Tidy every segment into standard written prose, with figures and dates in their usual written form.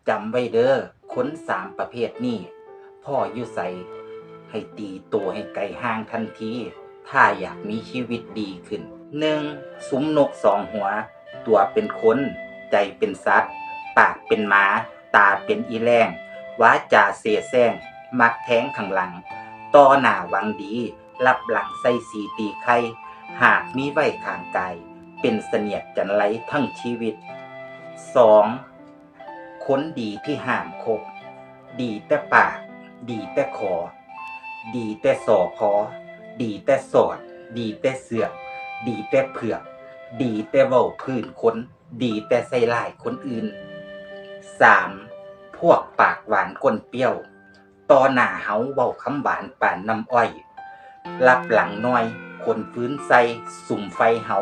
จำไว้เด้อคน3ประเภทนี้พ่ออยู่ไสให้ตีตัวให้ไกลห่างทันทีถ้าอยากมีชีวิตดีขึ้น 1. สุมนก2 หัวตัวเป็นคนใจเป็นสัตว์ปากเป็นหมาตาเป็นอีแรงวาจาเสแสร้งมักแทงข้างหลังต่อหน้าหวังดีรับหลังใส่สีตีไข่หากมีไว้ข้างกายเป็นเสนียดจันไรทั้งชีวิต 2. คนดีที่ห้ามคบดีแต่ปากดีแต่คอดีแต่สอพอดีแต่สอดดีแต่เสือกดีแต่เผือกดีแต่เว้าพื้นคนดีแต่ใส่ร้ายคนอื่น 3. พวกปากหวานก้นเปรี้ยวต่อหน้าเฮาเว้าคำหวานปานน้ำอ้อยรับหลังน้อยคนฟื้นใส่สุ่มไฟเฮา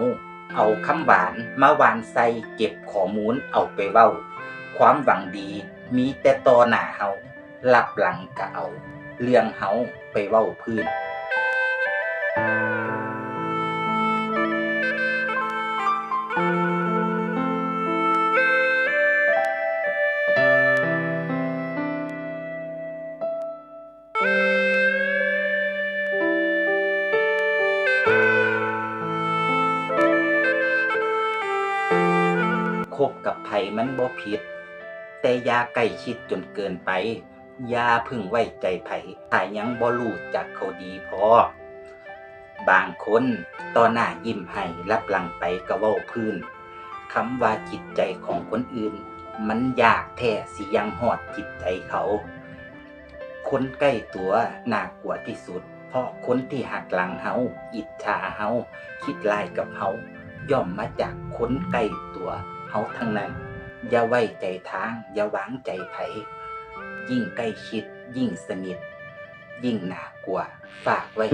เอาคำหวานมาวานใส่เก็บข้อมูลเอาไปเว้าความหวังดีมีแต่ต่อหน้าเฮารับหลังก็เอาเรื่องเฮาไปเว้าพื้นคบกับไผมันบ่ผิดแต่อย่าใกล้ชิดจนเกินไปอย่าพึ่งไว้ใจไผถ้ายังบ่รู้จักเขาดีพอบางคนต่อหน้ายิ้มให้รับหลังไปก็เว้าพื้นคำว่าจิตใจของคนอื่นมันยากแท้สิยังฮอดจิตใจเขาคนใกล้ตัวน่ากลัวที่สุดเพราะคนที่หักหลังเฮาอิจฉาเฮาคิดร้ายกับเฮาย่อมมาจากคนใกล้ตัวเฮาทั้งนั้นอย่าไว้ใจทางอย่าวางใจไผยิ่งใกล้ชิดยิ่งสนิทยิ่งน่ากลัวฝากไว้